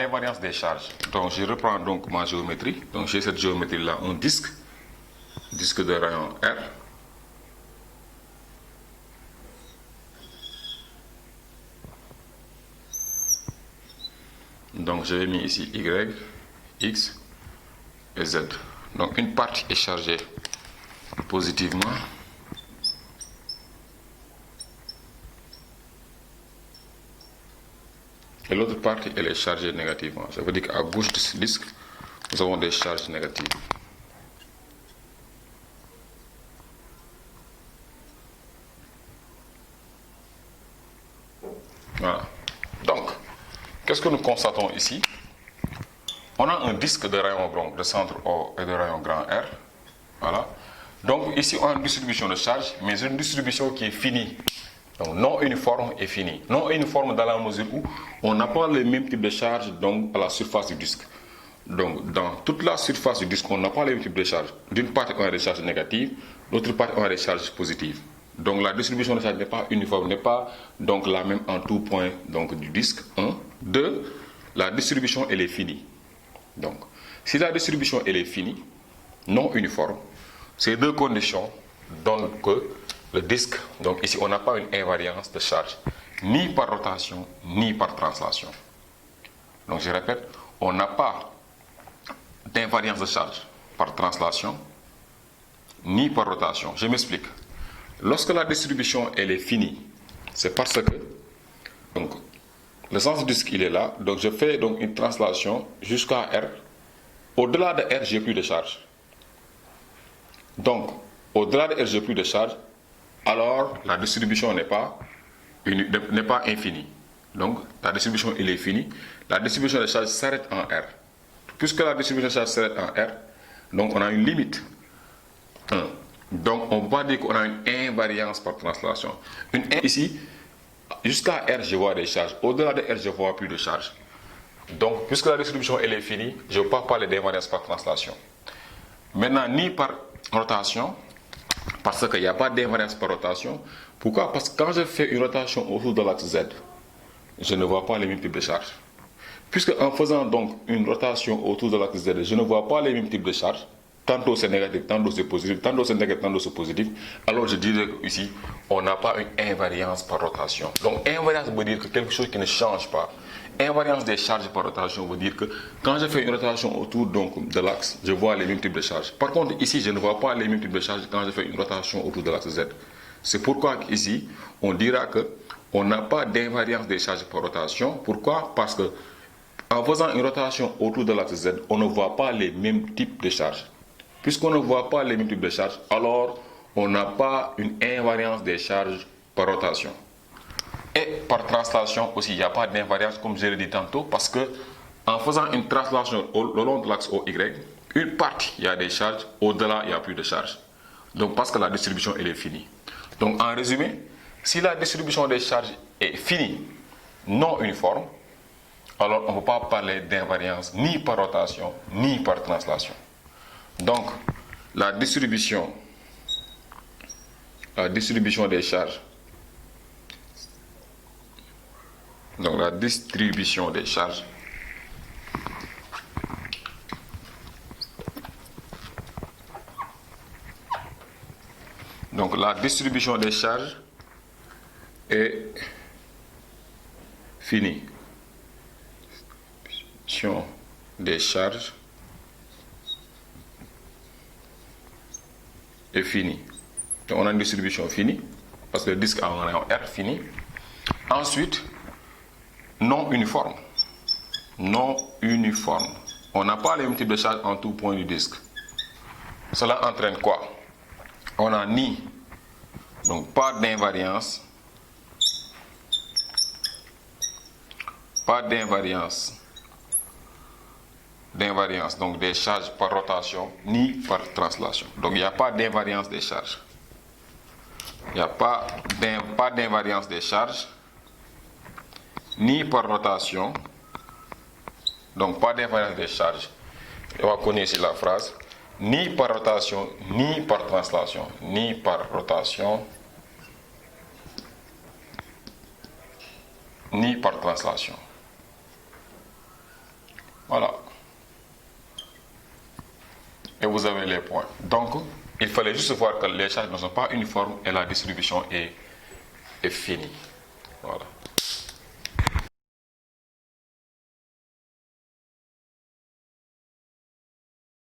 l'invariance des charges. Donc je reprends donc ma géométrie. Donc j'ai cette géométrie là, un disque de rayon R. Donc j'avais mis ici Y, X et Z. Donc une partie est chargée positivement. Et l'autre partie, elle est chargée négativement. Ça veut dire qu'à gauche de ce disque, nous avons des charges négatives. Voilà. Donc, qu'est-ce que nous constatons ici? On a un disque de rayon rond, de centre O et de rayon grand R. Voilà. Donc ici, on a une distribution de charge, mais une distribution qui est finie. Donc non uniforme et finie. Non uniforme dans la mesure où on n'a pas le même type de charge donc, à la surface du disque. Donc dans toute la surface du disque, on n'a pas le même type de charge. D'une part, on a des charges négatives, d'autre part, on a des charges positives. Donc la distribution de charge n'est pas uniforme, n'est pas donc la même en tout point donc, du disque. 1. 2. La distribution elle est finie. Donc si la distribution elle est finie, non uniforme, ces deux conditions donnent que le disque, donc ici on n'a pas une invariance de charge, ni par rotation, ni par translation. Donc je répète, on n'a pas d'invariance de charge par translation, ni par rotation. Je m'explique. Lorsque la distribution elle est finie, c'est parce que donc, le sens du disque il est là, donc je fais donc une translation jusqu'à R. Au-delà de R, j'ai plus de charge. Donc, au-delà de R, j'ai plus de charge, alors la distribution n'est pas infinie. Donc, la distribution elle est finie. La distribution de charge s'arrête en R. Puisque la distribution de charge s'arrête en R, donc on a une limite 1. Donc, on va dire qu'on a une invariance par translation. Ici, jusqu'à R, je vois des charges. Au-delà de R, je ne vois plus de charges. Donc, puisque la distribution elle est finie, je ne peux pas parler d'invariance par translation. Maintenant, ni par rotation, parce qu'il n'y a pas d'invariance par rotation. Pourquoi? Parce que quand je fais une rotation autour de l'axe Z, je ne vois pas les mêmes types de charges. Puisque en faisant donc une rotation autour de l'axe Z, je ne vois pas les mêmes types de charges. Tantôt c'est négatif, tantôt c'est positif, tantôt c'est négatif, tantôt c'est positif. Alors je dirais qu'ici, on n'a pas une invariance par rotation. Donc invariance veut dire que quelque chose qui ne change pas. Invariance des charges par rotation veut dire que quand je fais une rotation autour donc, de l'axe, je vois les mêmes types de charges. Par contre, ici, je ne vois pas les mêmes types de charges quand je fais une rotation autour de l'axe Z. C'est pourquoi ici, on dira qu'on n'a pas d'invariance des charges par rotation. Pourquoi? Parce que en faisant une rotation autour de l'axe Z, on ne voit pas les mêmes types de charges. Puisqu'on ne voit pas les mêmes types de charges, alors on n'a pas une invariance des charges par rotation. Et par translation aussi, il n'y a pas d'invariance comme je l'ai dit tantôt, parce que en faisant une translation le long de l'axe OY, une partie, il y a des charges, au-delà, il n'y a plus de charges. Donc parce que la distribution, elle est finie. Donc en résumé, si la distribution des charges est finie, non uniforme, alors on ne peut pas parler d'invariance ni par rotation, ni par translation. Donc la distribution des charges, donc la distribution des charges est finie. Des charges est finie. Donc on a une distribution finie, parce que le disque a un rayon R fini. Ensuite, non uniforme. Non uniforme. On n'a pas les mêmes types de charges en tout point du disque. Cela entraîne quoi? On n'a donc pas d'invariance. Pas d'invariance donc des charges par rotation ni par translation. Donc il n'y a pas d'invariance des charges. Il n'y a pas d'invariance des charges ni par rotation. Donc pas d'invariance des charges. On va connaître ici la phrase. Ni par rotation, ni par translation. Ni par rotation, ni par translation. Voilà. Et vous avez les points. Donc, il fallait juste voir que les charges ne sont pas uniformes et la distribution est finie. Voilà.